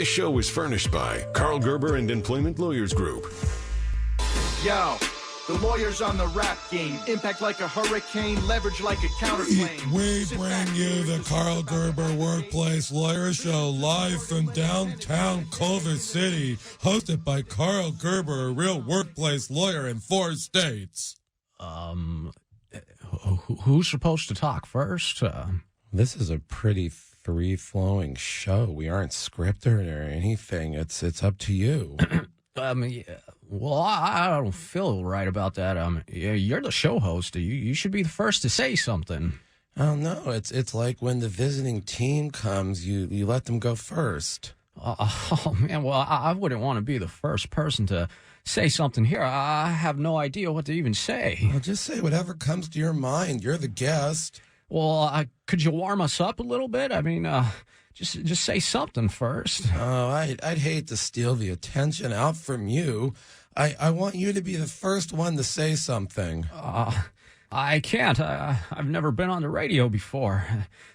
This show was furnished by Karl Gerber and Employment Lawyers Group. Yo, the lawyers on the rap game. Impact like a hurricane, leverage like a counterclaim. We bring you the Karl Gerber Workplace Lawyer Show live from downtown Culver City, hosted by Karl Gerber, a real workplace lawyer in 4 states. Who's supposed to talk first? This is a pretty free-flowing show. We aren't scripted or anything. It's up to you. Well, I don't feel right about that. You're the show host. You should be the first to say something. Oh, no. It's like when the visiting team comes, you let them go first. Oh, man, well, I wouldn't want to be the first person to say something here. I have no idea what to even say. Well, just say whatever comes to your mind. You're the guest. Well, could you warm us up a little bit? I mean, just say something first. Oh, I'd hate to steal the attention out from you. I want you to be the first one to say something. I can't. I've never been on the radio before.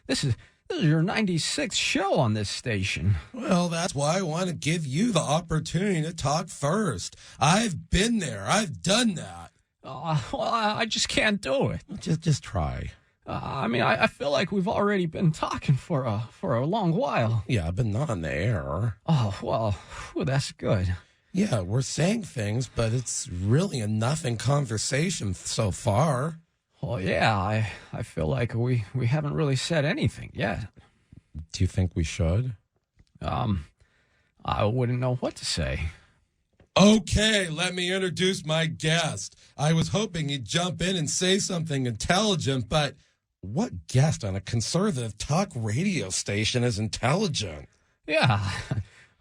This is your 96th show on this station. Well, that's why I want to give you the opportunity to talk first. I've been there. I've done that. Well, I just can't do it. Just try. I feel like we've already been talking for a long while. Yeah, but not on the air. Oh, well, that's good. Yeah, we're saying things, but it's really a nothing conversation so far. Well, yeah, I feel like we haven't really said anything yet. Do you think we should? I wouldn't know what to say. Okay, let me introduce my guest. I was hoping he'd jump in and say something intelligent, but what guest on a conservative talk radio station is intelligent? Yeah,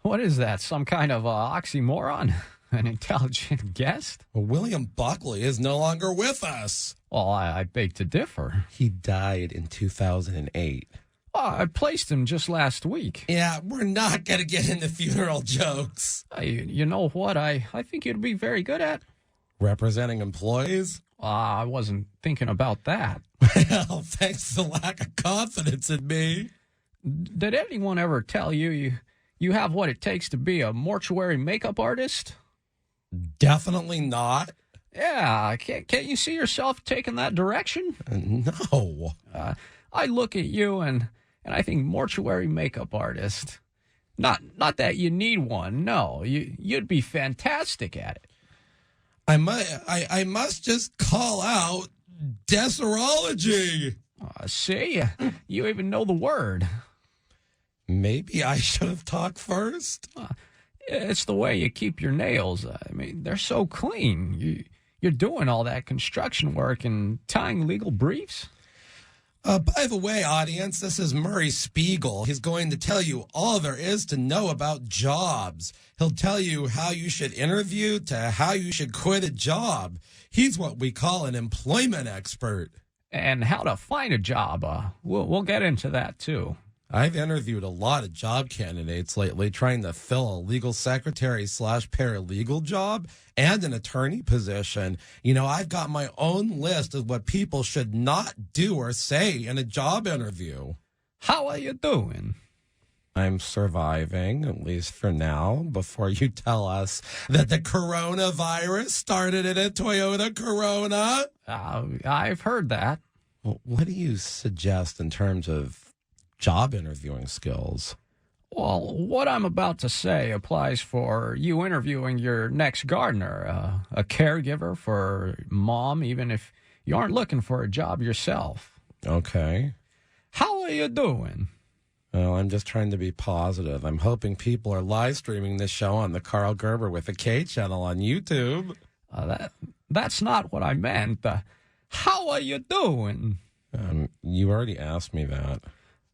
what is that, some kind of oxymoron? An intelligent guest? Well, William Buckley is no longer with us. Well, I beg to differ. He died in 2008. I placed him just last week. Yeah, we're not going to get into funeral jokes. You know what I think you'd be very good at? Representing employees? I wasn't thinking about that. Well, thanks for the lack of confidence in me. Did anyone ever tell you have what it takes to be a mortuary makeup artist? Definitely not. Yeah, can't you see yourself taking that direction? No. I look at you and I think mortuary makeup artist. Not that you need one. No, you'd be fantastic at it. I must just call out deserology. See, you even know the word. Maybe I should have talked first. It's the way you keep your nails. I mean, they're so clean. You're doing all that construction work and tying legal briefs. By the way, audience, this is Murray Spiegel. He's going to tell you all there is to know about jobs. He'll tell you how you should interview to how you should quit a job. He's what we call an employment expert. And how to find a job. We'll get into that, too. I've interviewed a lot of job candidates lately trying to fill a legal secretary/paralegal job and an attorney position. You know, I've got my own list of what people should not do or say in a job interview. How are you doing? I'm surviving, at least for now, before you tell us that the coronavirus started in a Toyota Corona. I've heard that. Well, what do you suggest in terms of job interviewing skills? Well, what I'm about to say applies for you interviewing your next gardener, a caregiver for mom, even if you aren't looking for a job yourself. Okay. How are you doing? Well, I'm just trying to be positive. I'm hoping people are live streaming this show on the Karl Gerber with a K channel on YouTube. That's not what I meant. How are you doing? You already asked me that.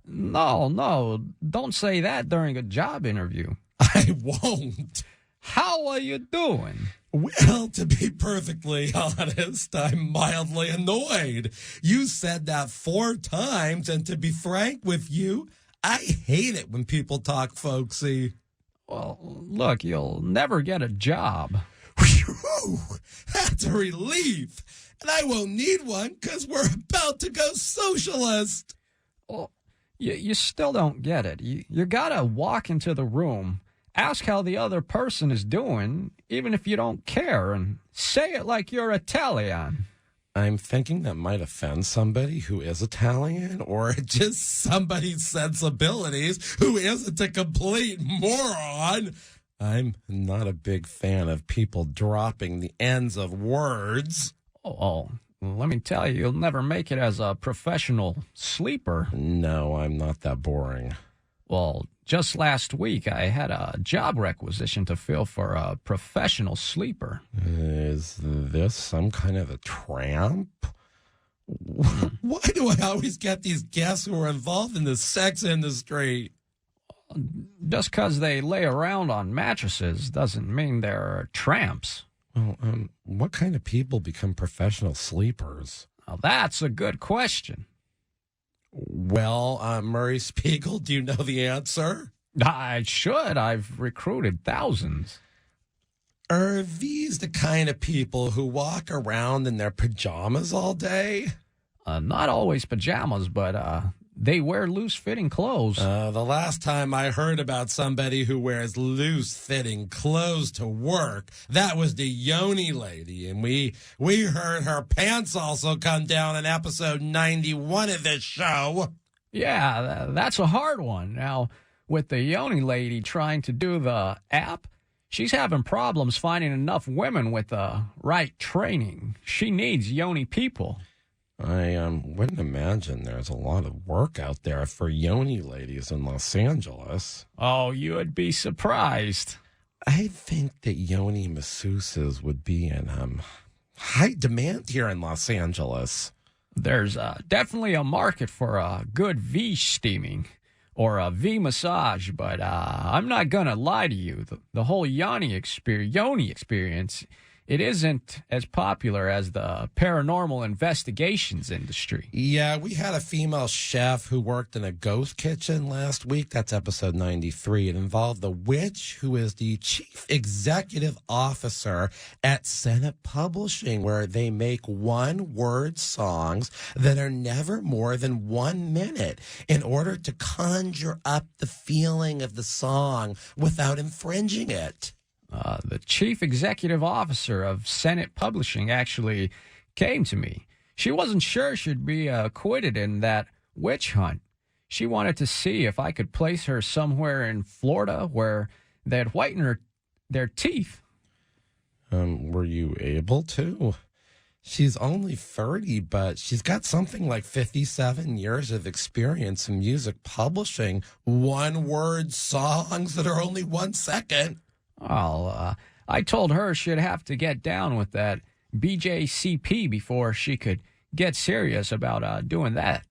No, don't say that during a job interview. I won't. How are you doing? Well, to be perfectly honest, I'm mildly annoyed. You said that 4 times, and to be frank with you, I hate it when people talk folksy. Well, look, you'll never get a job. Whew, that's a relief. And I won't need one because we're about to go socialist. Well, You still don't get it. You gotta walk into the room, ask how the other person is doing, even if you don't care, and say it like you're Italian. I'm thinking that might offend somebody who is Italian, or just somebody's sensibilities who isn't a complete moron. I'm not a big fan of people dropping the ends of words. Oh, let me tell you, you'll never make it as a professional sleeper. No, I'm not that boring. Well, just last week, I had a job requisition to fill for a professional sleeper. Is this some kind of a tramp? Why do I always get these guests who are involved in the sex industry? Just because they lay around on mattresses doesn't mean they're tramps. Well, what kind of people become professional sleepers? Now, that's a good question. Well, Murray Spiegel, do you know the answer? I should. I've recruited thousands. Are these the kind of people who walk around in their pajamas all day? Not always pajamas, but they wear loose-fitting clothes. The last time I heard about somebody who wears loose-fitting clothes to work, that was the Yoni lady, and we heard her pants also come down in episode 91 of this show. Yeah, that's a hard one. Now, with the Yoni lady trying to do the app, she's having problems finding enough women with the right training. She needs Yoni people. I wouldn't imagine there's a lot of work out there for Yoni ladies in Los Angeles. Oh, you would be surprised. I think that Yoni masseuses would be in high demand here in Los Angeles. There's definitely a market for a good V steaming or a V massage, but I'm not going to lie to you. The whole Yoni experience, it isn't as popular as the paranormal investigations industry. Yeah, we had a female chef who worked in a ghost kitchen last week. That's episode 93. It involved the witch, who is the chief executive officer at Senate Publishing, where they make one-word songs that are never more than 1 minute in order to conjure up the feeling of the song without infringing it. The chief executive officer of Senate Publishing actually came to me. She wasn't sure she'd be acquitted in that witch hunt. She wanted to see if I could place her somewhere in Florida where they'd whiten their teeth. Were you able to? She's only 30, but she's got something like 57 years of experience in music publishing one-word songs that are only 1 second. Well, I told her she'd have to get down with that BJCP before she could get serious about doing that.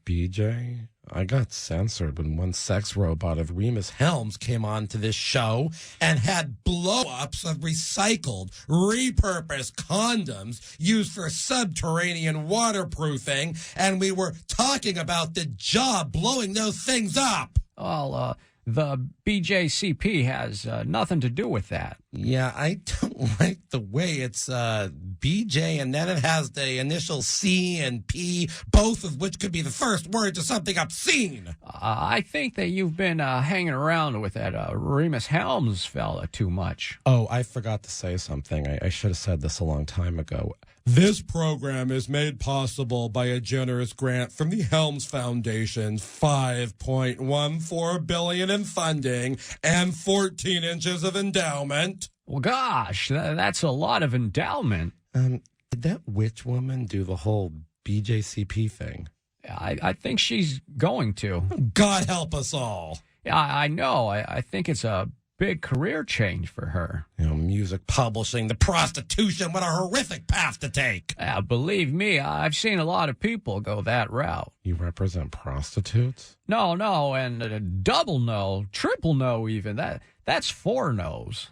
BJ? I got censored when one sex robot of Rhemus Helms came on to this show and had blow-ups of recycled, repurposed condoms used for subterranean waterproofing, and we were talking about the job blowing those things up. Well, the BJCP has nothing to do with that. Yeah, I don't like the way it's BJ and then it has the initial C and P, both of which could be the first word to something obscene. I think that you've been hanging around with that Rhemus Helms fella too much. Oh, I forgot to say something. I should have said this a long time ago. This program is made possible by a generous grant from the Helms Foundation's $5.14 billion in funding and 14 inches of endowment. Well, gosh, that's a lot of endowment. Did that witch woman do the whole BJCP thing? I think she's going to. God help us all. Yeah, I know. I think it's a big career change for her. You know, music publishing, the prostitution, what a horrific path to take. Believe me, I've seen a lot of people go that route. You represent prostitutes? No, and double no, triple no even. That's 4 no's.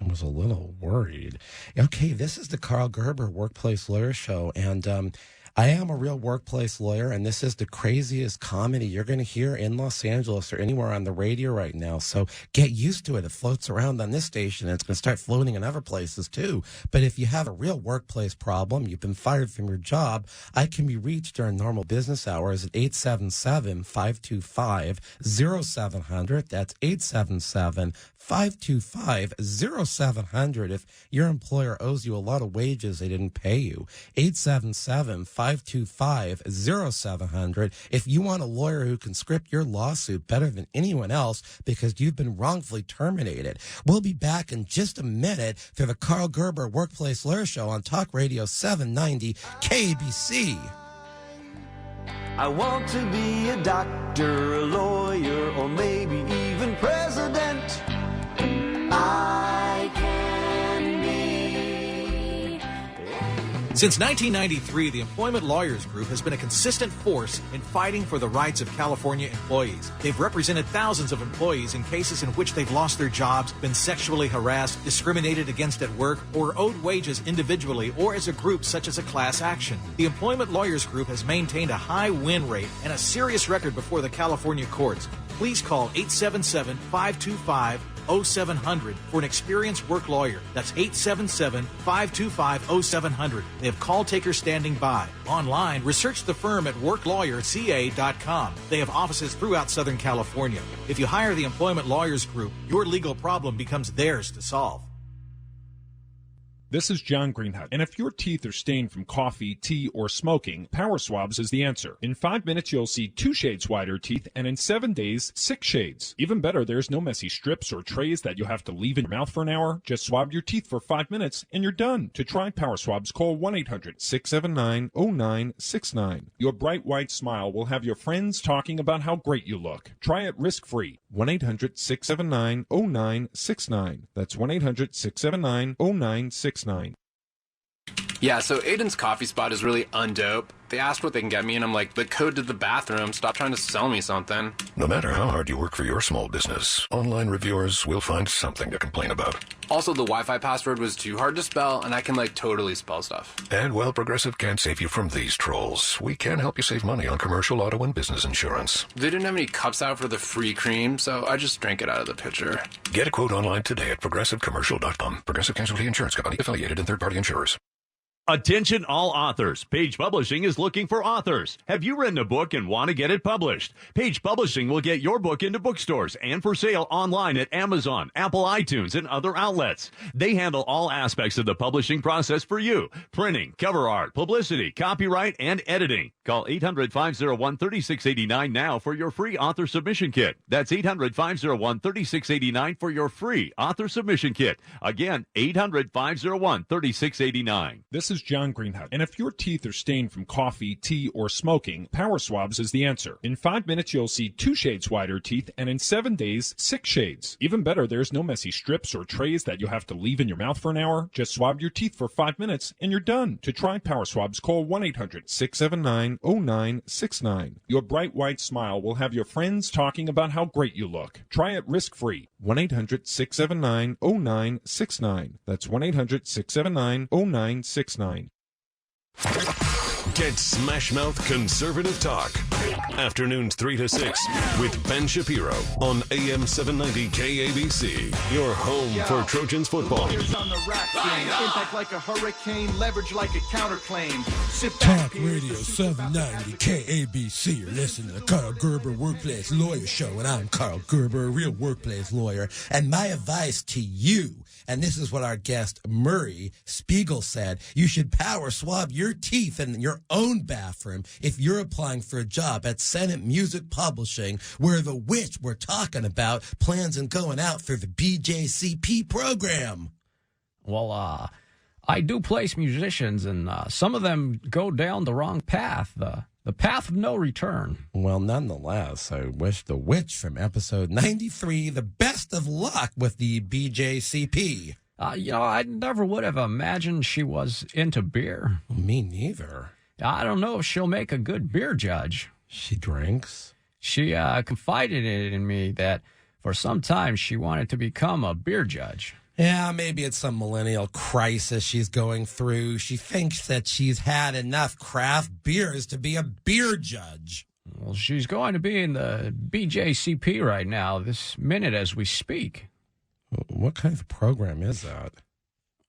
I was a little worried. Okay, this is the Karl Gerber Workplace Lawyer Show, and I am a real workplace lawyer, and this is the craziest comedy you're going to hear in Los Angeles or anywhere on the radio right now. So get used to it. It floats around on this station, and it's going to start floating in other places too. But if you have a real workplace problem, you've been fired from your job, I can be reached during normal business hours at 877-525-0700. That's 877-525-0700. If your employer owes you a lot of wages they didn't pay you, 877-525-0700. If you want a lawyer who can script your lawsuit better than anyone else because you've been wrongfully terminated. We'll be back in just a minute for the Karl Gerber Workplace Lawyer Show on Talk Radio 790 KABC. I want to be a doctor, a lawyer, or maybe even president. I can be. Since 1993, the Employment Lawyers Group has been a consistent force in fighting for the rights of California employees. They've represented thousands of employees in cases in which they've lost their jobs, been sexually harassed, discriminated against at work, or owed wages individually or as a group such as a class action. The Employment Lawyers Group has maintained a high win rate and a serious record before the California courts. Please call 877-525-0700 for an experienced work lawyer. That's 877-525-0700. They have call takers standing by. Online, research the firm at worklawyerca.com. They have offices throughout Southern California. If you hire the Employment Lawyers Group, your legal problem becomes theirs to solve. This is John Greenhut, and if your teeth are stained from coffee, tea, or smoking, Power Swabs is the answer. In 5 minutes, you'll see 2 shades whiter teeth, and in 7 days, 6 shades. Even better, there's no messy strips or trays that you'll have to leave in your mouth for an hour. Just swab your teeth for 5 minutes, and you're done. To try Power Swabs, call 1-800-679-0969. Your bright white smile will have your friends talking about how great you look. Try it risk-free. 1-800-679-0969. That's 1-800-679-0969. Yeah, so Aiden's coffee spot is really undope. They asked what they can get me, and I'm like, the code to the bathroom. Stop trying to sell me something. No matter how hard you work for your small business, online reviewers will find something to complain about. Also, the Wi-Fi password was too hard to spell, and I can, totally spell stuff. And while Progressive can't save you from these trolls, we can help you save money on commercial, auto, and business insurance. They didn't have any cups out for the free cream, so I just drank it out of the pitcher. Get a quote online today at progressivecommercial.com. Progressive Casualty Insurance Company, affiliated and third-party insurers. Attention all authors. Page Publishing is looking for authors. Have you written a book and want to get it published? Page Publishing will get your book into bookstores and for sale online at Amazon, Apple iTunes, and other outlets. They handle all aspects of the publishing process for you. Printing, cover art, publicity, copyright, and editing. Call 800-501-3689 now for your free author submission kit. That's 800-501-3689 for your free author submission kit. Again, 800-501-3689. This is John Greenhut, and if your teeth are stained from coffee, tea, or smoking, Power Swabs is the answer. In 5 minutes, you'll see 2 shades whiter teeth, and in 7 days, 6 shades. Even better, there's no messy strips or trays that you'll have to leave in your mouth for an hour. Just swab your teeth for 5 minutes, and you're done. To try Power Swabs, call 1-800-679-0969. Your bright white smile will have your friends talking about how great you look. Try it risk-free. 1-800-679-0969. That's 1-800-679-0969. Get Smash Mouth Conservative Talk. Afternoons 3 to 6 with Ben Shapiro on AM 790 KABC. Your home for Trojans football. Lawyers on the rap game. Impact like a hurricane, leverage like a counterclaim. Sit back, Talk Radio 790 KABC. You're listening to the Karl Gerber Workplace Lawyer Show, and I'm Karl Gerber, a real workplace lawyer. And my advice to you, and this is what our guest Murray Spiegel said, you should power swab your teeth in your own bathroom if you're applying for a job at Senate Music Publishing, where the witch we're talking about plans on going out for the BJCP program. Well, I do place musicians, and some of them go down the wrong path, the path of no return. Well, nonetheless, I wish the witch from episode 93 the best of luck with the BJCP. I never would have imagined she was into beer. Me neither. I don't know if she'll make a good beer judge. She drinks? She confided in me that for some time she wanted to become a beer judge. Yeah, maybe it's some millennial crisis she's going through. She thinks that she's had enough craft beers to be a beer judge. Well, she's going to be in the BJCP right now, this minute as we speak. What kind of program is that?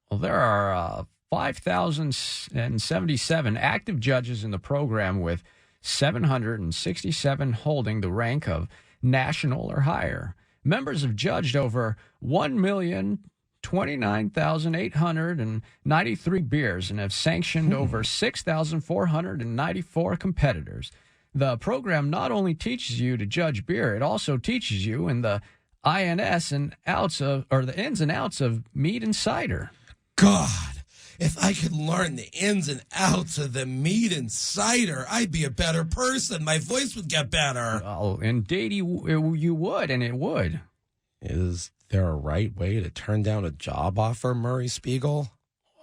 Well, there are 5,077 active judges in the program, with 767 holding the rank of national or higher. Members have judged over 1,029,893 beers and have sanctioned over 6,494 competitors. The program not only teaches you to judge beer, it also teaches you in the ins and outs of, or the ins and outs of mead and cider. God, if I could learn the ins and outs of the mead and cider, I'd be a better person. My voice would get better. Oh, indeed you would, and it would. Is there a right way to turn down a job offer, Murray Spiegel?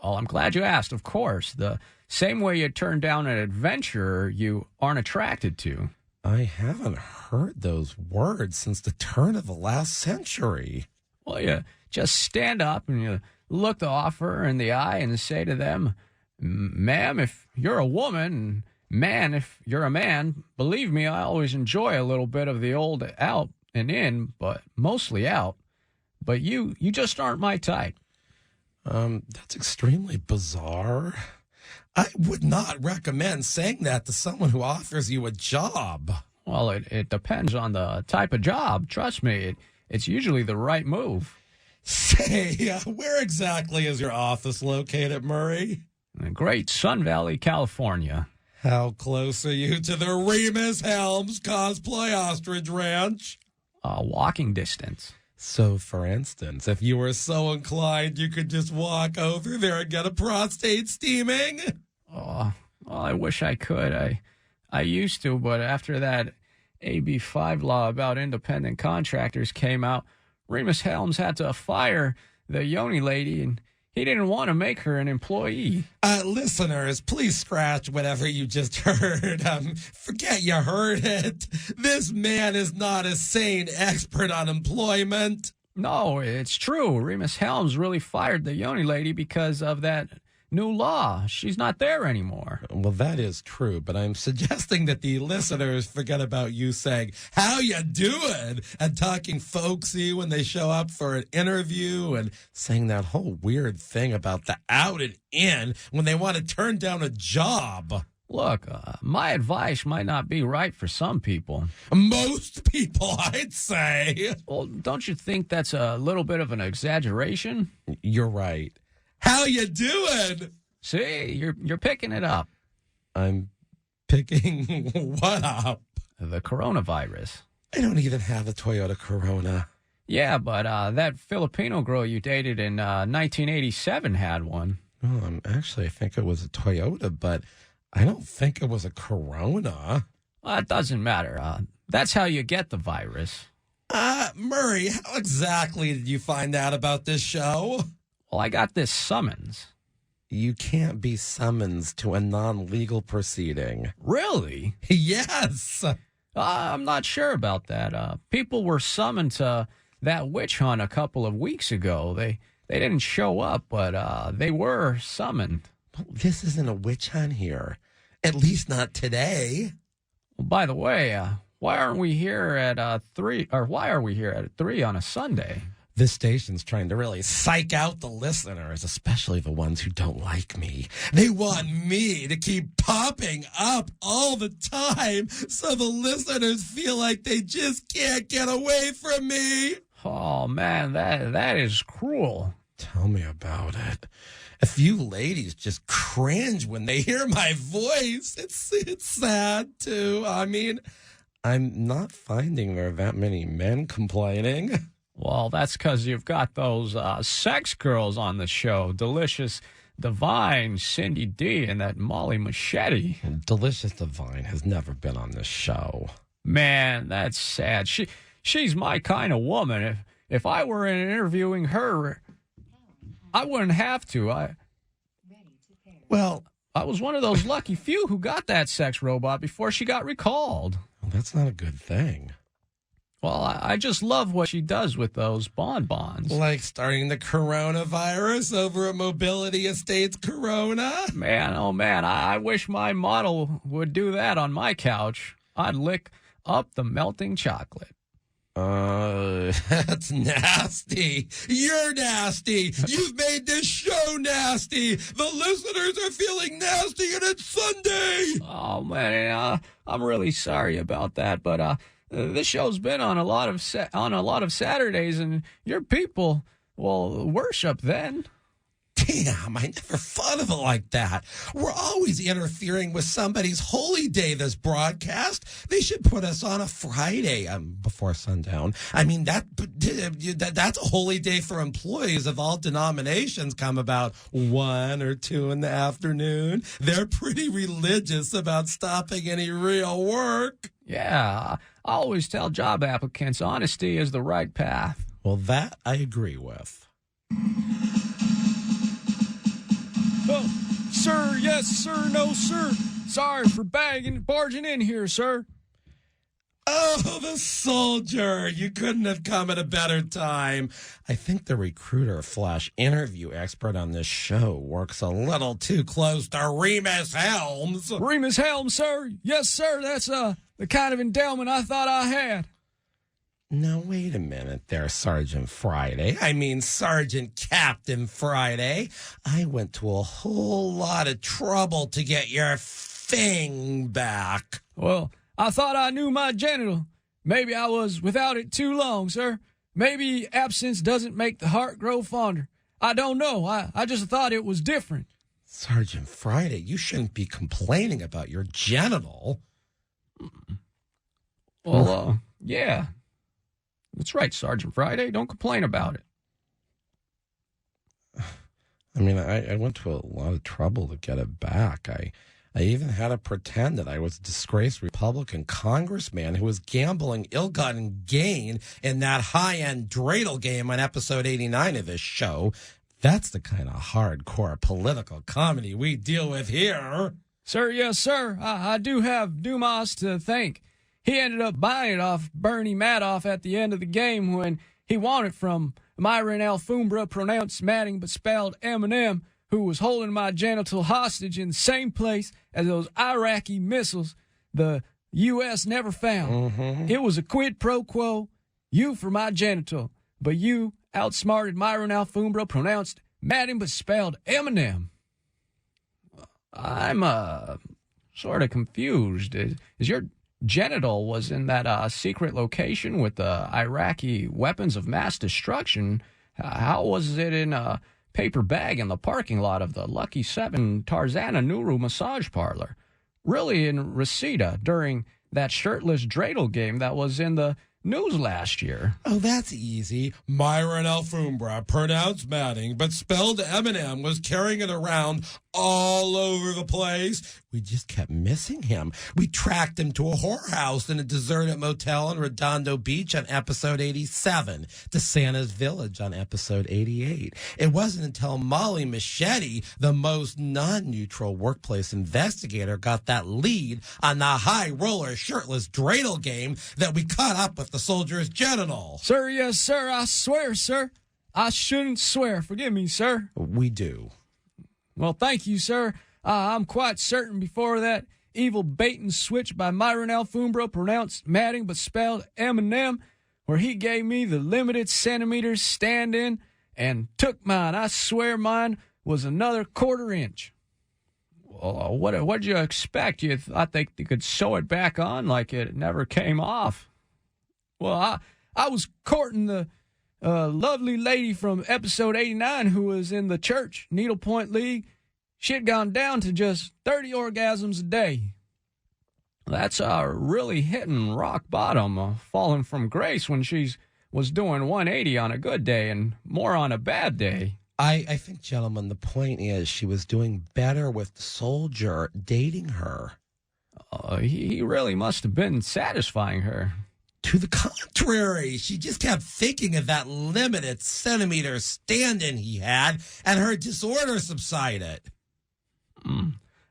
Well, I'm glad you asked, of course. The same way you turn down an adventure you aren't attracted to. I haven't heard those words since the turn of the last century. Well, you just stand up and you look the offer in the eye and say to them, "Ma'am, if you're a woman, and man, if you're a man, believe me, I always enjoy a little bit of the old out and in, but mostly out. But you just aren't my type." That's extremely bizarre. I would not recommend saying that to someone who offers you a job. Well, it depends on the type of job. Trust me, it's usually the right move. Say, where exactly is your office located, Murray? In the great Sun Valley, California. How close are you to the Rhemus Helms cosplay ostrich ranch? Walking distance. So, for instance, if you were so inclined, you could just walk over there and get a prostate steaming? Oh, I wish I could. I used to, but after that AB5 law about independent contractors came out, Rhemus Helms had to fire the Yoni lady, and he didn't want to make her an employee. Listeners, please scratch whatever you just heard. Forget you heard it. This man is not a sane expert on employment. No, it's true. Rhemus Helms really fired the Yoni lady because of that new law. She's not there anymore. Well, that is true, but I'm suggesting that the listeners forget about you saying, "How you doing?" and talking folksy when they show up for an interview, and saying that whole weird thing about the out and in when they want to turn down a job. Look, my advice might not be right for some people. Most people, I'd say. Well, don't you think that's a little bit of an exaggeration? You're right. How you doing? See, you're picking it up. I'm picking what up? The coronavirus. I don't even have a Toyota Corona. Yeah, but that Filipino girl you dated in 1987 had one. Well, actually, I think it was a Toyota, but I don't think it was a Corona. Well, it doesn't matter. That's how you get the virus. Murray, how exactly did you find out about this show? Well, I got this summons. You can't be summoned to a non-legal proceeding. Really? Yes. I'm not sure about that. People were summoned to that witch hunt a couple of weeks ago. They didn't show up, but they were summoned. This isn't a witch hunt here. At least not today. Well, by the way, why aren't we here at 3? Or why are we here at 3 on a Sunday? This station's trying to really psych out the listeners, especially the ones who don't like me. They want me to keep popping up all the time so the listeners feel like they just can't get away from me. Oh, man, that is cruel. Tell me about it. A few ladies just cringe when they hear my voice. It's sad, too. I mean, I'm not finding there are that many men complaining. Well, that's because you've got those sex girls on the show. Delicious Divine, Cindy D, and that Molly Machete. Delicious Divine has never been on this show. Man, that's sad. She's my kind of woman. If I were interviewing her, I wouldn't have to. I was one of those lucky few who got that sex robot before she got recalled. Well, that's not a good thing. Well, I just love what she does with those bonbons. Like starting the coronavirus over at Mobility Estates Corona? Man, oh man, I wish my model would do that on my couch. I'd lick up the melting chocolate. That's nasty. You're nasty. You've made this show nasty. The listeners are feeling nasty, and it's Sunday. Oh man, I'm really sorry about that, but this show's been on a lot of Saturdays, and your people will worship then. Damn, I never thought of it like that. We're always interfering with somebody's holy day, this broadcast. They should put us on a Friday before sundown. I mean, that's a holy day for employees of all denominations come about 1 or 2 in the afternoon. They're pretty religious about stopping any real work. Yeah, I always tell job applicants honesty is the right path. Well, that I agree with. Oh, sir, yes, sir, no, sir. Sorry for barging in here, sir. Oh, the soldier. You couldn't have come at a better time. I think the recruiter / interview expert on this show works a little too close to Rhemus Helms. Rhemus Helms, sir. Yes, sir. That's the kind of endowment I thought I had. Now, wait a minute there, Sergeant Friday. I mean, Sergeant Captain Friday. I went to a whole lot of trouble to get your thing back. Well, I thought I knew my genital. Maybe I was without it too long, sir. Maybe absence doesn't make the heart grow fonder. I don't know. I just thought it was different. Sergeant Friday, you shouldn't be complaining about your genital. Well, yeah. That's right, Sergeant Friday. Don't complain about it. I mean, I went to a lot of trouble to get it back. I even had to pretend that I was a disgraced Republican congressman who was gambling ill-gotten gain in that high-end dreidel game on episode 89 of this show. That's the kind of hardcore political comedy we deal with here. Sir, yes, sir. I do have Dombass to thank. He ended up buying it off Bernie Madoff at the end of the game when he won it from Myron Alfumbra, pronounced Matting but spelled Eminem, who was holding my genital hostage in the same place as those Iraqi missiles the U.S. never found. Mm-hmm. It was a quid pro quo, you for my genital, but you outsmarted Myron Alfumbra, pronounced Matting but spelled Eminem. I'm sort of confused. Is your genital was in that secret location with the Iraqi weapons of mass destruction? How was it in a paper bag in the parking lot of the Lucky 7 Tarzana Nuru massage parlor? Really in Reseda during that shirtless dreidel game that was in the news last year? Oh, that's easy. Myron Alfumbra, pronounced Matting, but spelled Eminem, was carrying it around all over the place. We just kept missing him. We tracked him to a whorehouse in a deserted motel in Redondo Beach on episode 87, to Santa's Village on episode 88. It wasn't until Molly Machete, the most non-neutral workplace investigator, got that lead on the high roller shirtless dreidel game that we caught up with the soldier's genital. Sir, yes, sir. I swear, sir. I shouldn't swear. Forgive me, sir. We do. Well, thank you, sir. I'm quite certain before that evil bait and switch by Myron Alfumbra, pronounced Matting but spelled Eminem, where he gave me the limited centimeters stand-in and took mine. I swear mine was another quarter inch. Well, what'd you expect? You thought they could sew it back on like it never came off? Well, I was courting the lovely lady from episode 89 who was in the church needlepoint league. She had gone down to just 30 orgasms a day. That's really hitting rock bottom, falling from grace when she was doing 180 on a good day and more on a bad day. I think, gentlemen, the point is she was doing better with the soldier dating her. He really must have been satisfying her. To the contrary, she just kept thinking of that limited centimeter stand-in he had, and her disorder subsided.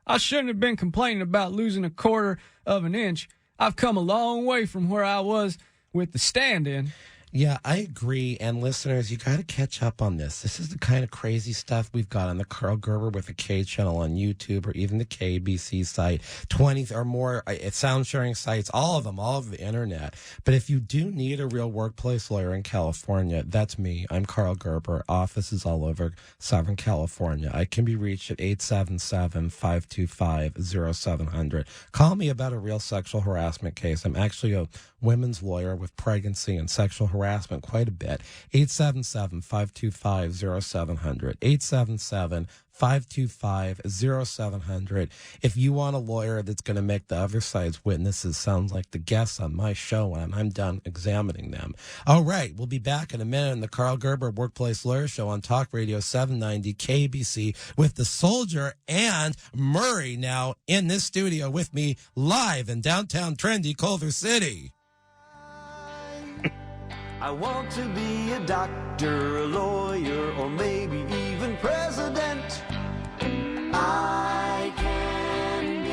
I shouldn't have been complaining about losing a quarter of an inch. I've come a long way from where I was with the stand-in. Yeah, I agree. And listeners, you got to catch up on this. This is the kind of crazy stuff we've got on the Karl Gerber with the K channel on YouTube or even the KABC site, 20 or more sound sharing sites, all of them, all of the internet. But if you do need a real workplace lawyer in California, that's me. I'm Karl Gerber. Offices all over Southern California. I can be reached at 877-525-0700. Call me about a real sexual harassment case. I'm actually a women's lawyer with pregnancy and sexual harassment quite a bit. 877-525-0700. 877-525-0700. If you want a lawyer that's going to make the other side's witnesses sound like the guests on my show when I'm done examining them. All right, we'll be back in a minute on the Karl Gerber Workplace Lawyer Show on Talk Radio 790 KABC with the Soldier and Murray now in this studio with me live in downtown trendy Culver City. I want to be a doctor, a lawyer, or maybe even president. I can be.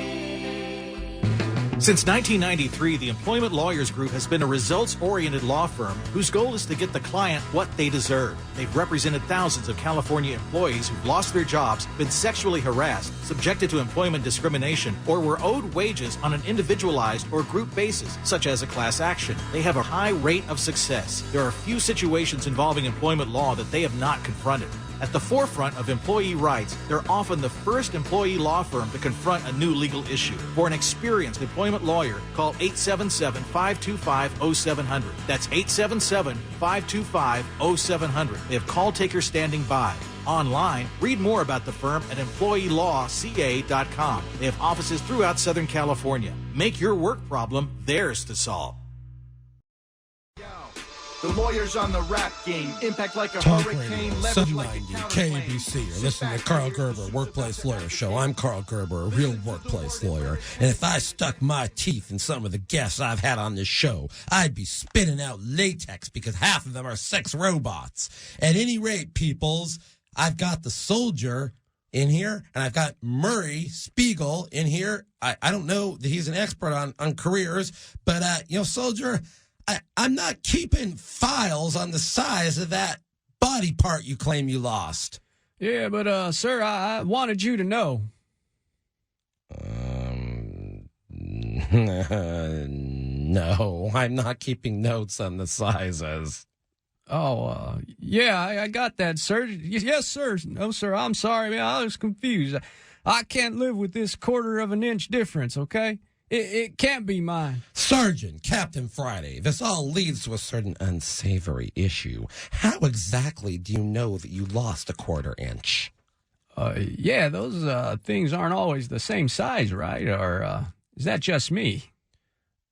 Since 1993, the Employment Lawyers Group has been a results-oriented law firm whose goal is to get the client what they deserve. They've represented thousands of California employees who've lost their jobs, been sexually harassed, subjected to employment discrimination, or were owed wages on an individualized or group basis, such as a class action. They have a high rate of success. There are few situations involving employment law that they have not confronted. At the forefront of employee rights, they're often the first employee law firm to confront a new legal issue. For an experienced employment lawyer, call 877-525-0700. That's 877-525-0700. They have call takers standing by. Online, read more about the firm at employeelawca.com. They have offices throughout Southern California. Make your work problem theirs to solve. The lawyers on the rap game impact like a Talk hurricane, Radio, leverage like a 790 KABC. You're listening to Karl Gerber, Workplace Lawyer Show. I'm Karl Gerber, a real workplace lawyer. And if I stuck my teeth in some of the guests I've had on this show, I'd be spitting out latex because half of them are sex robots. At any rate, peoples, I've got the Soldier in here, and I've got Murray Spiegel in here. I don't know that he's an expert on careers, but, Soldier, I'm not keeping files on the size of that body part you claim you lost. Yeah, but, sir, I wanted you to know. No, I'm not keeping notes on the sizes. Oh, yeah, I got that, sir. Yes, sir. No, sir, I'm sorry, man. I was confused. I can't live with this 1/4 of an inch difference, okay? It can't be mine. Sergeant, Captain Friday, this all leads to a certain unsavory issue. How exactly do you know that you lost a 1/4 inch? Yeah, those things aren't always the same size, right? Or is that just me?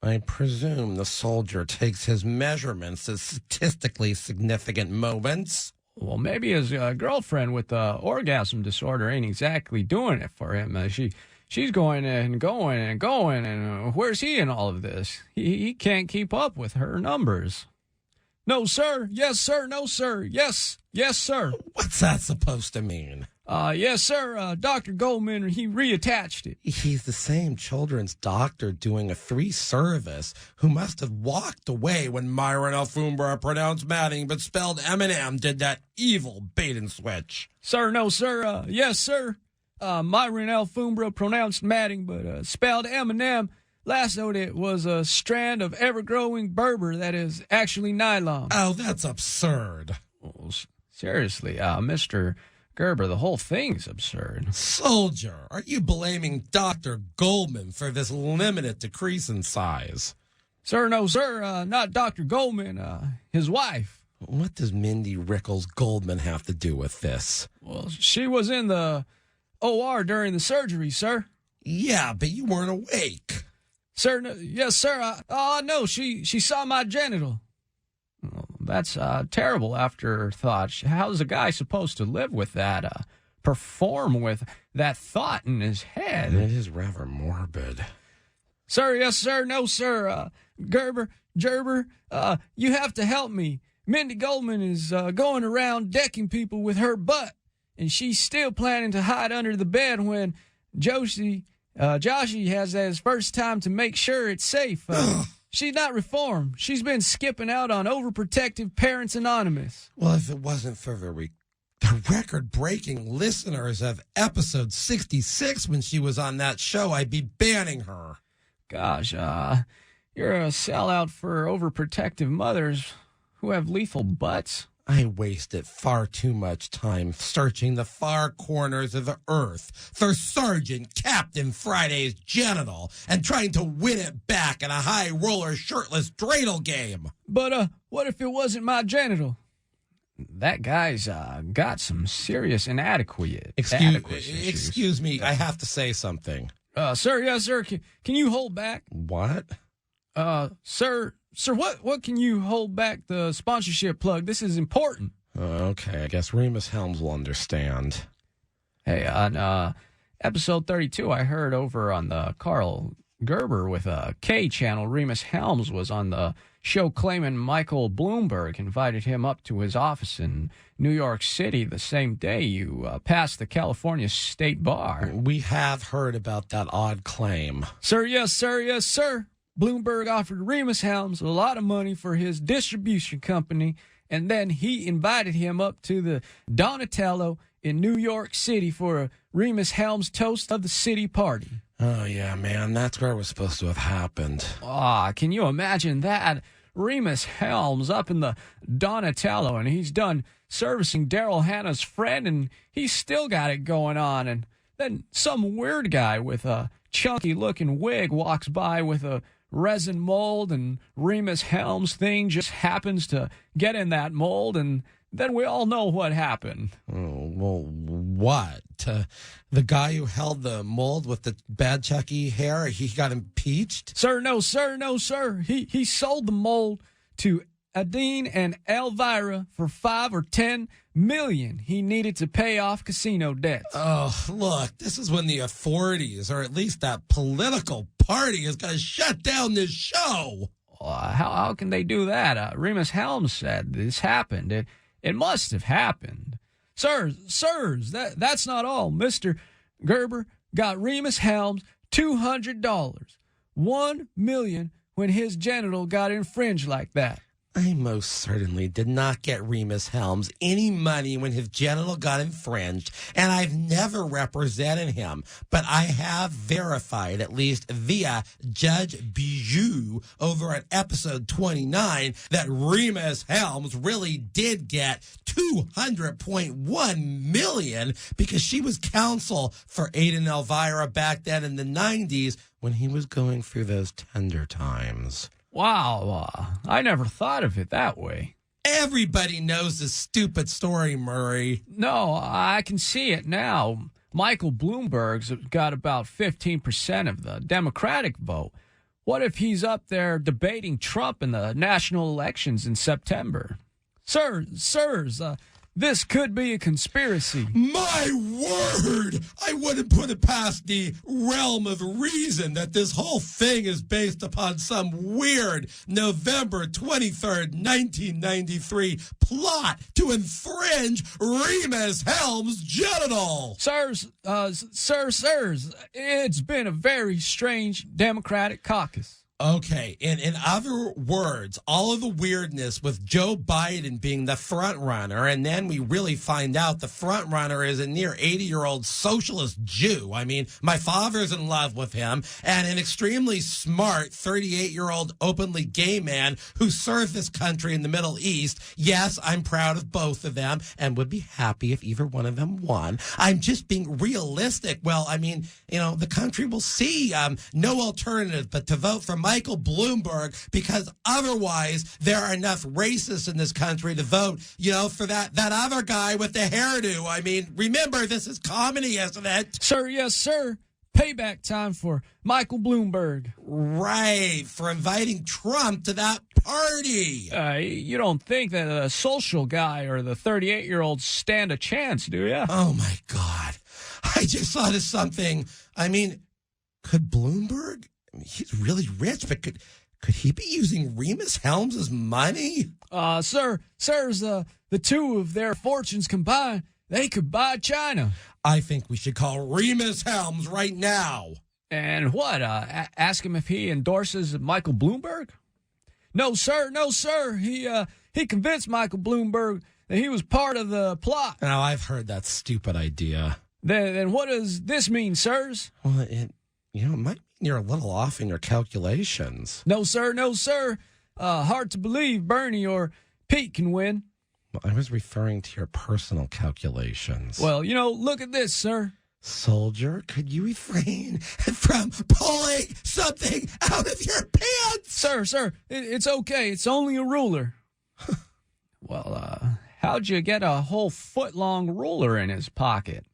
I presume the Soldier takes his measurements as statistically significant moments. Well, maybe his girlfriend with the orgasm disorder ain't exactly doing it for him. She's going and going and going, and where's he in all of this? He can't keep up with her numbers. No, sir. Yes, sir. No, sir. Yes. Yes, sir. What's that supposed to mean? Yes, sir. Dr. Goldman, he reattached it. He's the same children's doctor doing a 3 service who must have walked away when Myron Alfumbra pronounced Manning but spelled Eminem did that evil bait and switch. Sir, no, sir. Yes, sir. Myron Alfumbra pronounced Manning but spelled Eminem. Last note, it was a strand of ever-growing Berber that is actually nylon. Oh, that's absurd. Well, seriously, Mr. Gerber, the whole thing's absurd. Soldier, are you blaming Dr. Goldman for this limited decrease in size? Sir, no, sir, not Dr. Goldman, his wife. What does Mindy Rickles Goldman have to do with this? Well, she was in the OR during the surgery, sir. Yeah, but you weren't awake. Sir, no, yes, sir. No, she saw my genital. Well, that's terrible afterthought. How's a guy supposed to live with that, perform with that thought in his head? It is rather morbid. Sir, yes, sir, no, sir. Gerber, you have to help me. Mindy Goldman is going around decking people with her butt, and she's still planning to hide under the bed when Joshy has his first time to make sure it's safe. She's not reformed. She's been skipping out on Overprotective Parents Anonymous. Well, if it wasn't for the record-breaking listeners of episode 66 when she was on that show, I'd be banning her. Gosh, you're a sellout for overprotective mothers who have lethal butts. I wasted far too much time searching the far corners of the earth for Sergeant Captain Friday's genital and trying to win it back in a high roller shirtless dreidel game. But, what if it wasn't my genital? That guy's got some serious inadequate issues. Excuse me, I have to say something. Sir, yes, sir. Can you hold back? What? Sir, what can you hold back the sponsorship plug? This is important. Okay, I guess Rhemus Helms will understand. Hey, on episode 32, I heard over on the Karl Gerber with a K channel, Rhemus Helms was on the show claiming Michael Bloomberg invited him up to his office in New York City the same day you passed the California State Bar. We have heard about that odd claim. Sir, yes, sir, yes, sir. Bloomberg offered Rhemus Helms a lot of money for his distribution company, and then he invited him up to the Donatello in New York City for a Rhemus Helms Toast of the City party. Oh, yeah, man, that's where it was supposed to have happened. Can you imagine that? Rhemus Helms up in the Donatello, and he's done servicing Daryl Hannah's friend, and he's still got it going on. And then some weird guy with a chunky-looking wig walks by with a resin mold, and Rhemus Helms' thing just happens to get in that mold, and then we all know what happened. Oh, well, what? The guy who held the mold with the bad Chucky hair, he got impeached? Sir, no, sir, no, sir. He sold the mold to Adin and Elvira for $5 or $10 million. He needed to pay off casino debts. Oh, look, this is when the authorities, or at least that political party, is going to shut down this show. How can they do that? Rhemus Helms said this happened. It must have happened. Sirs, that's not all. Mr. Gerber got Rhemus Helms $200. $1 million when his genital got infringed like that. I most certainly did not get Rhemus Helms any money when his genital got infringed, and I've never represented him. But I have verified, at least via Judge Bijou over at episode 29, that Rhemus Helms really did get $200.1 million because she was counsel for Adin and Elvira back then in the 90s when he was going through those tender times. Wow, I never thought of it that way. Everybody knows this stupid story, Murray. No, I can see it now. Michael Bloomberg's got about 15% of the Democratic vote. What if he's up there debating Trump in the national elections in September? Sirs, this could be a conspiracy. My word! I wouldn't put it past the realm of reason that this whole thing is based upon some weird November 23rd, 1993 plot to infringe Rhemus Helms' genital. Sirs, it's been a very strange Democratic caucus. Okay, in other words, all of the weirdness with Joe Biden being the front runner, and then we really find out the front runner is a near 80-year-old socialist Jew. I mean, my father's in love with him, and an extremely smart 38-year-old openly gay man who served this country in the Middle East. Yes, I'm proud of both of them and would be happy if either one of them won. I'm just being realistic. Well, I mean, the country will see no alternative but to vote for Michael Bloomberg, because otherwise there are enough racists in this country to vote, for that other guy with the hairdo. I mean, remember, this is comedy, isn't it? Sir, yes, sir. Payback time for Michael Bloomberg. Right, for inviting Trump to that party. You don't think that a social guy or the 38-year-old stand a chance, do you? Oh, my God. I just thought of something. I mean, could Bloomberg... He's really rich, but could he be using Rhemus Helms' money? Sirs, the two of their fortunes combined, they could buy China. I think we should call Rhemus Helms right now. And what? Ask him if he endorses Michael Bloomberg? No, sir. No, sir. He convinced Michael Bloomberg that he was part of the plot. Now, I've heard that stupid idea. Then what does this mean, sirs? Well, it might mean you're a little off in your calculations. No, sir. No, sir. Hard to believe Bernie or Pete can win. Well, I was referring to your personal calculations. Well, look at this, sir. Soldier, could you refrain from pulling something out of your pants? Sir, it's okay. It's only a ruler. Well, how'd you get a whole foot-long ruler in his pocket?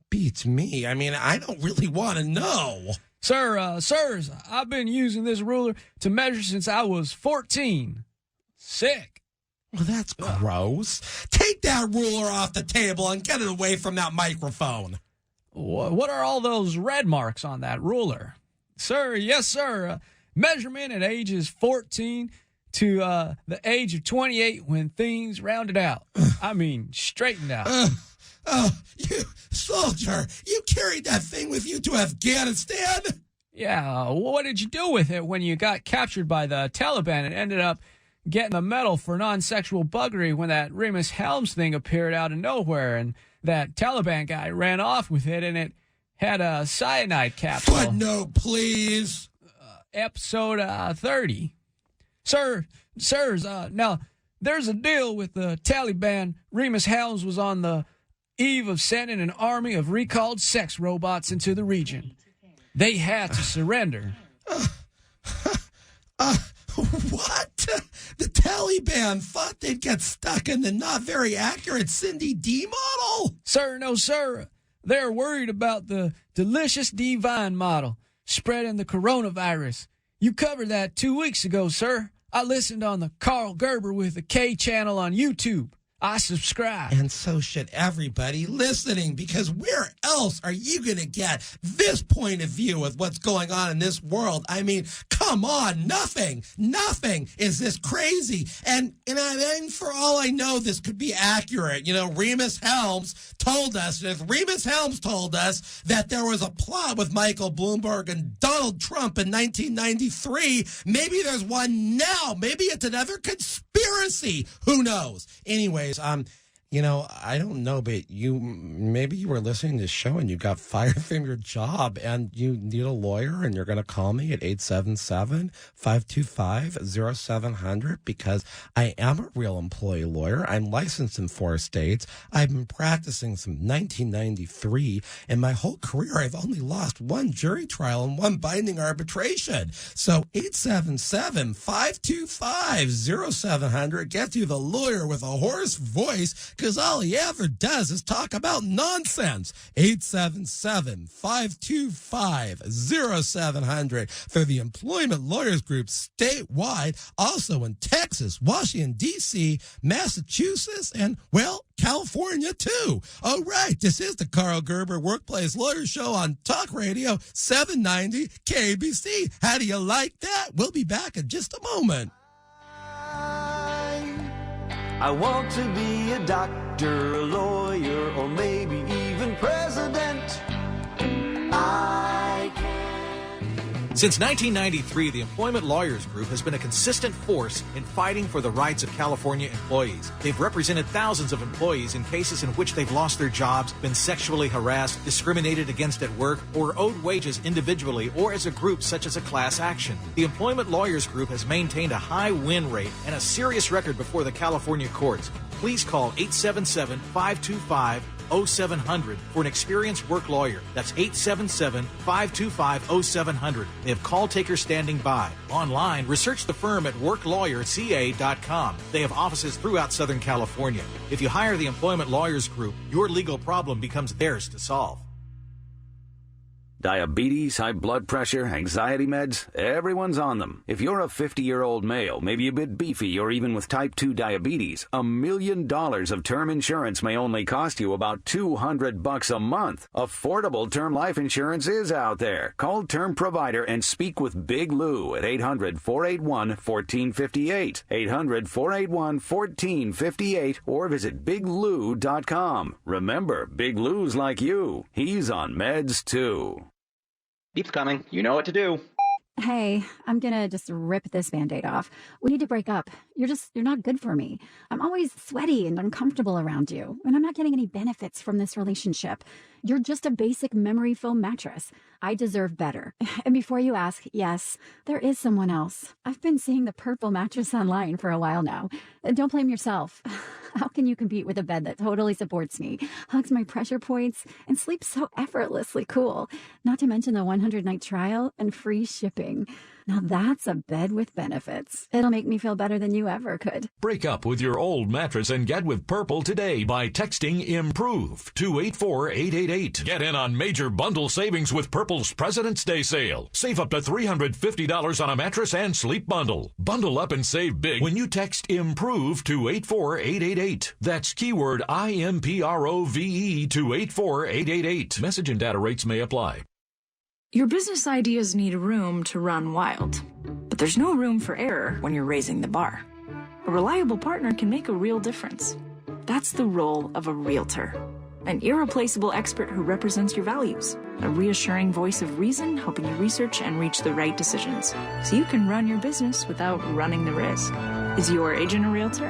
Beats me. I mean, I don't really want to know. Sirs, I've been using this ruler to measure since I was 14. Sick. Well, that's gross. Take that ruler off the table and get it away from that microphone. What are all those red marks on that ruler? Sir, yes, sir. Measurement at ages 14 to the age of 28 when things rounded out. I mean, straightened out. You soldier, you carried that thing with you to Afghanistan? Yeah, what did you do with it when you got captured by the Taliban and ended up getting a medal for non-sexual buggery when that Rhemus Helms thing appeared out of nowhere and that Taliban guy ran off with it and it had a cyanide capsule? Footnote, please. Episode 30. Sirs, now, there's a deal with the Taliban. Rhemus Helms was on the eve of sending an army of recalled sex robots into the region. They had to surrender. What? The Taliban thought they'd get stuck in the not very accurate Cindy D model? Sir, no, sir. They're worried about the delicious divine model spreading the coronavirus. You covered that 2 weeks ago, sir. I listened on the Karl Gerber with the K channel on YouTube. I subscribe. And so should everybody listening, because where else are you going to get this point of view of what's going on in this world? I mean, come on, nothing is this crazy. And I mean, for all I know, this could be accurate. Rhemus Helms told us, if Rhemus Helms told us that there was a plot with Michael Bloomberg and Donald Trump in 1993, maybe there's one now. Maybe it's another conspiracy. Who knows? Anyways, I don't know, but maybe you were listening to this show and you got fired from your job and you need a lawyer and you're going to call me at 877-525-0700 because I am a real employee lawyer. I'm licensed in 4 states. I've been practicing since 1993. And my whole career, I've only lost 1 jury trial and 1 binding arbitration. So 877-525-0700 gets you the lawyer with a hoarse voice, because all he ever does is talk about nonsense. 877-525-0700 for the Employment Lawyers Group statewide, also in Texas, Washington, D.C., Massachusetts, and, well, California, too. All right, this is the Karl Gerber Workplace Lawyer Show on Talk Radio 790 KABC. How do you like that? We'll be back in just a moment. I want to be a doctor, a lawyer, or maybe even president. I can. Since 1993, the Employment Lawyers Group has been a consistent force in fighting for the rights of California employees. They've represented thousands of employees in cases in which they've lost their jobs, been sexually harassed, discriminated against at work, or owed wages individually or as a group, such as a class action. The Employment Lawyers Group has maintained a high win rate and a serious record before the California courts. Please call 877-525-0700 for an experienced work lawyer. That's 877-525-0700. They have call takers standing by. Online, research the firm at worklawyerca.com. They have offices throughout Southern California. If you hire the Employment Lawyers Group, your legal problem becomes theirs to solve. Diabetes, high blood pressure, anxiety meds, everyone's on them. If you're a 50-year-old male, maybe a bit beefy, or even with type 2 diabetes, $1 million of term insurance may only cost you about $200 a month. Affordable term life insurance is out there. Call Term Provider and speak with Big Lou at 800-481-1458, 800-481-1458, or visit biglou.com. Remember, Big Lou's like you. He's on meds too. Beep's coming. You know what to do. Hey, I'm gonna just rip this Band-Aid off. We need to break up. You're not good for me. I'm always sweaty and uncomfortable around you, and I'm not getting any benefits from this relationship. You're just a basic memory foam mattress. I deserve better. And before you ask, yes, there is someone else. I've been seeing the purple mattress online for a while now. Don't blame yourself. How can you compete with a bed that totally supports me, hugs my pressure points, and sleeps so effortlessly cool? Not to mention the 100-night trial and free shipping. Now that's a bed with benefits. It'll make me feel better than you ever could. Break up with your old mattress and get with Purple today by texting IMPROVE to 84888. Get in on major bundle savings with Purple's President's Day sale. Save up to $350 on a mattress and sleep bundle. Bundle up and save big when you text IMPROVE to 84888. That's keyword IMPROVE to 84888. Message and data rates may apply. Your business ideas need room to run wild, but there's no room for error when you're raising the bar. A reliable partner can make a real difference. That's the role of a realtor, an irreplaceable expert who represents your values, a reassuring voice of reason helping you research and reach the right decisions so you can run your business without running the risk. Is your agent a realtor?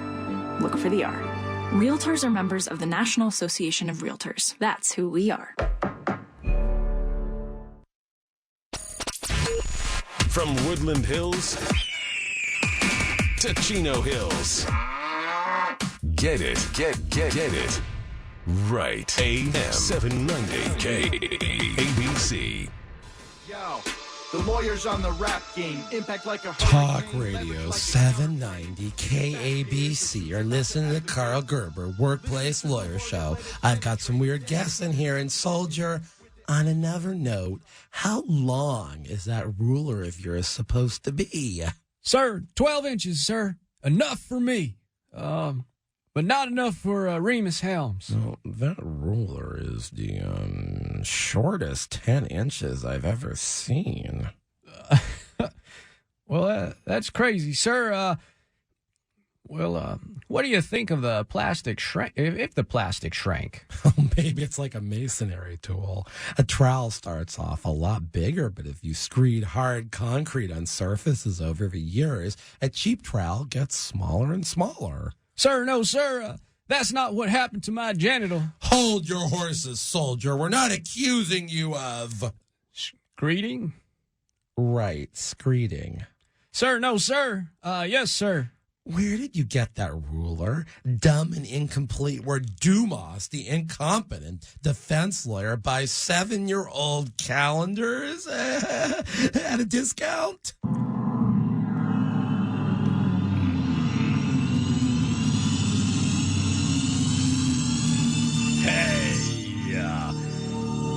Look for the R. Realtors are members of the National Association of Realtors. That's who we are. From Woodland Hills to Chino Hills. Get it. Right. AM790 KABC. Yo, the lawyers on the rap game. Impact like a Talk Radio 790 KABC. You're listening to Karl Gerber, Workplace Lawyer Show. I've got some weird guests in here. And Soldier, on another note, how long is that ruler of yours supposed to be? Sir, 12 inches, sir. Enough for me. But not enough for Rhemus Helms. Well, that ruler is the shortest 10 inches I've ever seen. Well, that's crazy, sir. What do you think of the plastic shrink? If the plastic shrank? Maybe it's like a masonry tool. A trowel starts off a lot bigger, but if you screed hard concrete on surfaces over the years, a cheap trowel gets smaller and smaller. Sir, no, sir. That's not what happened to my genital. Hold your horses, Soldier. We're not accusing you of... Screeding? Right, screeding. Sir, no, sir. Yes, sir. Where did you get that ruler? Dumb and incomplete where Dombass, the incompetent defense lawyer, buys 7-year-old calendars at a discount?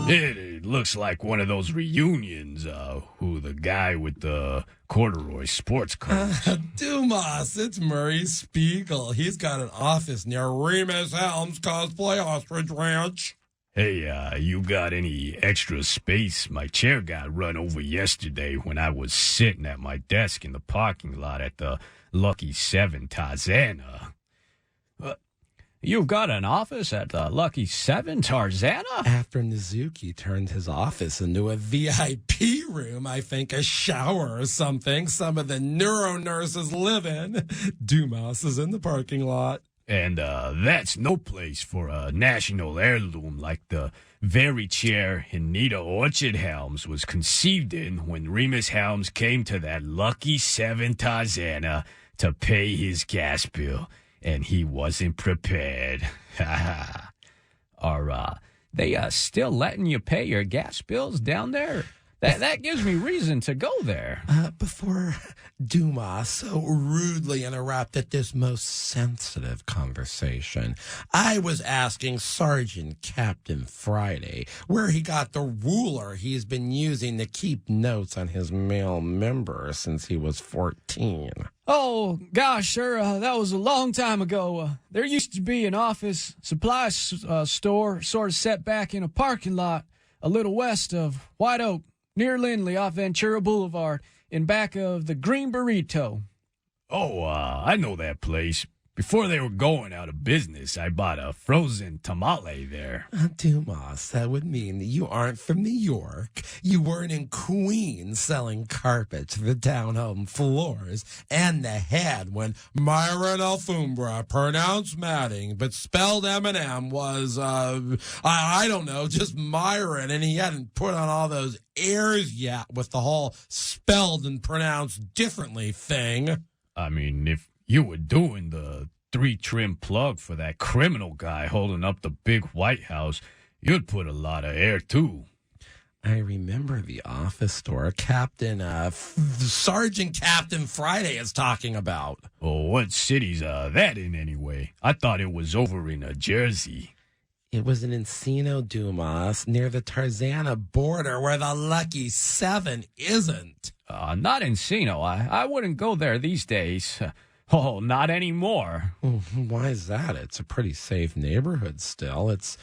It looks like one of those reunions, who the guy with the corduroy sports coats. Dombass, it's Murray Spiegel. He's got an office near Rhemus Helms cosplay ostrich ranch. Hey, you got any extra space? My chair got run over yesterday when I was sitting at my desk in the parking lot at the Lucky 7 Tarzana. You've got an office at the Lucky 7 Tarzana? After Nizuki turned his office into a VIP room, I think a shower or something, some of the neuro nurses live in. Dombass is in the parking lot. And that's no place for a national heirloom like the very chair Anita Orchard Helms was conceived in when Rhemus Helms came to that Lucky 7 Tarzana to pay his gas bill. And he wasn't prepared. Are they still letting you pay your gas bills down there? That gives me reason to go there. Before Dombass so rudely interrupted this most sensitive conversation, I was asking Sergeant Captain Friday where he got the ruler he's been using to keep notes on his male members since he was 14. Oh, gosh, sir, that was a long time ago. There used to be an office supply store sort of set back in a parking lot a little west of White Oak, near Lindley off Ventura Boulevard, in back of the Green Burrito. Oh, I know that place. Before they were going out of business, I bought a frozen tamale there. Dumas, that would mean that you aren't from New York. You weren't in Queens selling carpets for the townhome floors and the head when Myron Alfombra, pronounced Matting, but spelled M&M, was, I don't know, just Myron, and he hadn't put on all those airs yet with the whole spelled and pronounced differently thing. I mean, if you were doing the 3-trim plug for that criminal guy holding up the big White House, you'd put a lot of air, too. I remember the office store Sergeant Captain Friday is talking about. Oh, what city's that in, anyway? I thought it was over in Jersey. It was in Encino, Dumas, near the Tarzana border where the Lucky 7 isn't. Not Encino. I wouldn't go there these days. Oh, not anymore. Why is that? It's a pretty safe neighborhood still. It's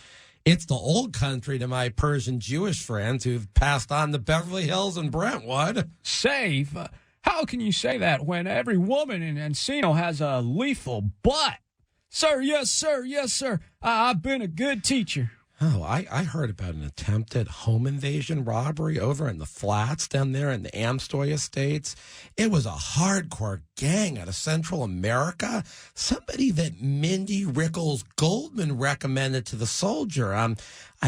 the old country to my Persian Jewish friends who've passed on to Beverly Hills and Brentwood. Safe? How can you say that when every woman in Encino has a lethal butt? Sir, yes, sir, yes, sir. I've been a good teacher. Oh, I heard about an attempted home invasion robbery over in the flats down there in the Amstoy Estates. It was a hardcore gang out of Central America. Somebody that Mindy Rickles Goldman recommended to the soldier. I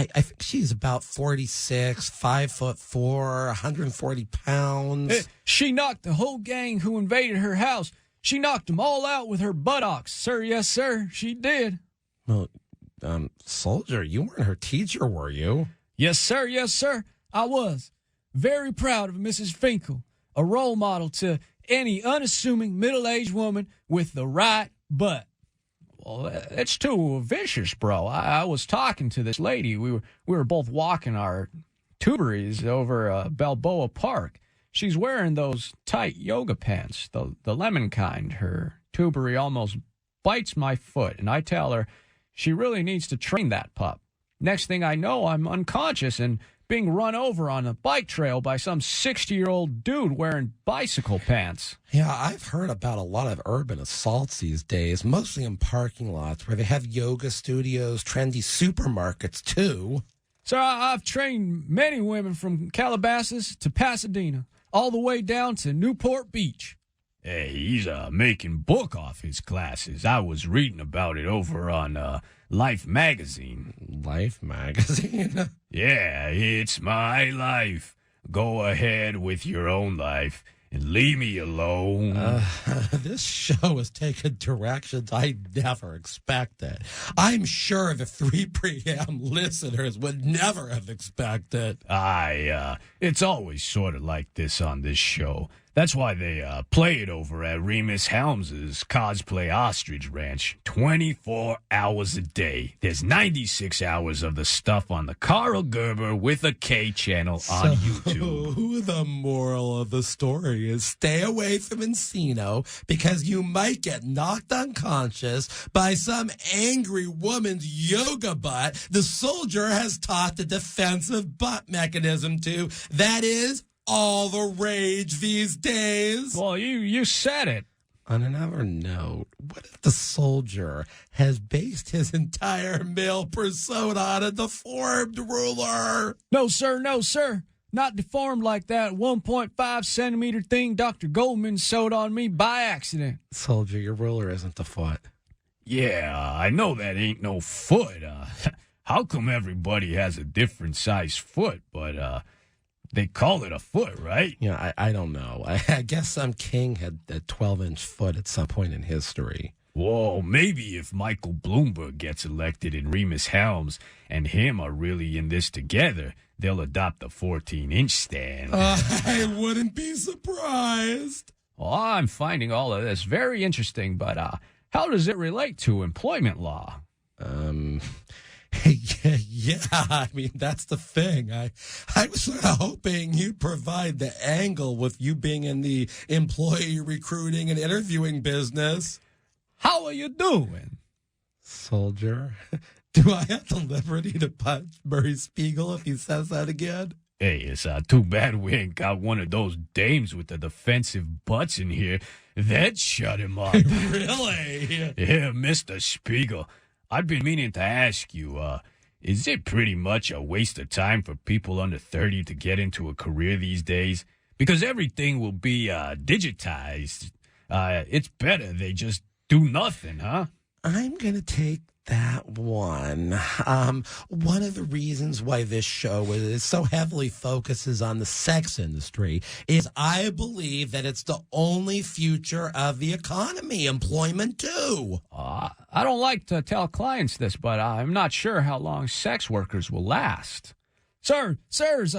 think she's about 46, 5'4", 140 pounds. She knocked the whole gang who invaded her house. She knocked them all out with her buttocks. Sir, yes, sir, she did. Well, soldier, you weren't her teacher, were you? Yes, sir, I was. Very proud of Mrs. Finkel, a role model to any unassuming middle-aged woman with the right butt. Well, it's too vicious, bro. I was talking to this lady. We were both walking our tuberies over Balboa Park. She's wearing those tight yoga pants, the lemon kind. Her tubery almost bites my foot, and I tell her she really needs to train that pup. Next thing I know, I'm unconscious and being run over on a bike trail by some 60-year-old dude wearing bicycle pants. Yeah, I've heard about a lot of urban assaults these days, mostly in parking lots where they have yoga studios, trendy supermarkets, too. So I've trained many women from Calabasas to Pasadena, all the way down to Newport Beach. Hey, he's making book off his classes. I was reading about it over on Life magazine. Life magazine? Yeah, it's my life. Go ahead with your own life and leave me alone. This show has taken directions I never expected. I'm sure the 3 p.m. listeners would never have expected. It's always sort of like this on this show. That's why they play it over at Rhemus Helms' Cosplay Ostrich Ranch 24 hours a day. There's 96 hours of the stuff on the Karl Gerber with a K channel on YouTube. The moral of the story is stay away from Encino because you might get knocked unconscious by some angry woman's yoga butt the soldier has taught the defensive butt mechanism to. That is all the rage these days. Well, you said it. On another note, what if the soldier has based his entire male persona on a deformed ruler? No, sir. Not deformed like that 1.5 centimeter thing Dr. Goldman sewed on me by accident. Soldier, your ruler isn't the foot. Yeah, I know that ain't no foot. How come everybody has a different size foot, but they call it a foot, right? Yeah, I don't know. I guess some king had a 12-inch foot at some point in history. Whoa, maybe if Michael Bloomberg gets elected and Rhemus Helms and him are really in this together, they'll adopt the 14-inch stand. I wouldn't be surprised. Well, I'm finding all of this very interesting, but how does it relate to employment law? Yeah, I mean, that's the thing. I was sort of hoping you'd provide the angle with you being in the employee recruiting and interviewing business. How are you doing? Soldier, do I have the liberty to punch Murray Spiegel if he says that again? Hey, it's too bad we ain't got one of those dames with the defensive butts in here. That'd shut him up. Really? Yeah, Mr. Spiegel. I've been meaning to ask you, is it pretty much a waste of time for people under 30 to get into a career these days? Because everything will be digitized. It's better they just do nothing, huh? I'm going to take that one. One of the reasons why this show is so heavily focuses on the sex industry is I believe that it's the only future of the economy, employment too. I don't like to tell clients this, but I'm not sure how long sex workers will last. Sirs,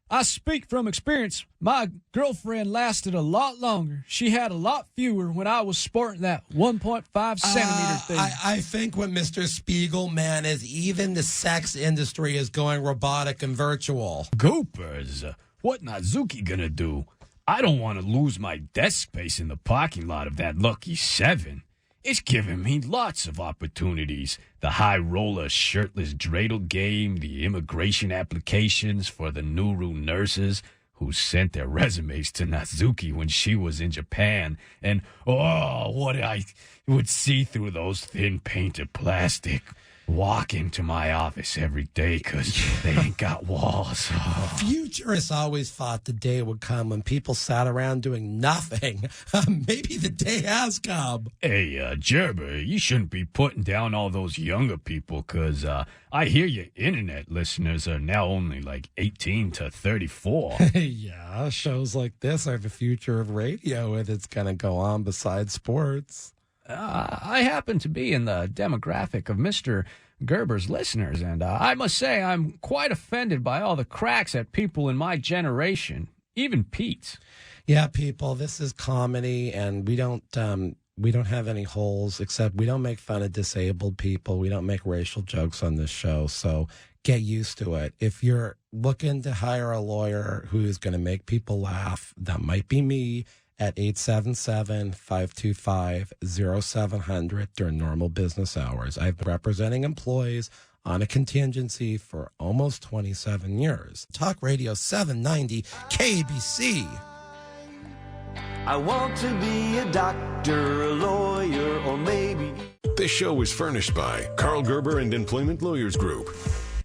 I speak from experience. My girlfriend lasted a lot longer. She had a lot fewer when I was sporting that 1.5 centimeter thing. I think what Mr. Spiegel meant is even the sex industry is going robotic and virtual. Goopers, what Nazuki gonna do? I don't want to lose my desk space in the parking lot of that Lucky 7. It's giving me lots of opportunities. The high roller shirtless dreidel game, the immigration applications for the Nuru nurses who sent their resumes to Nazuki when she was in Japan. And, what I would see through those thin painted plastic. Walk into my office every day because they ain't got walls. Futurists always thought the day would come when people sat around doing nothing. Maybe the day has come. Hey, Gerber, you shouldn't be putting down all those younger people because I hear your internet listeners are now only like 18 to 34. Yeah, shows like this are the future of radio if it's going to go on besides sports. I happen to be in the demographic of Mr. Gerber's listeners, and I must say I'm quite offended by all the cracks at people in my generation, even Pete. Yeah, people, this is comedy, and we don't have any holes, except we don't make fun of disabled people. We don't make racial jokes on this show, so get used to it. If you're looking to hire a lawyer who is going to make people laugh, that might be me. At 877-525-0700 during normal business hours. I've been representing employees on a contingency for almost 27 years. Talk Radio 790 KABC. I want to be a doctor, a lawyer, or maybe... This show was furnished by Karl Gerber and Employment Lawyers Group.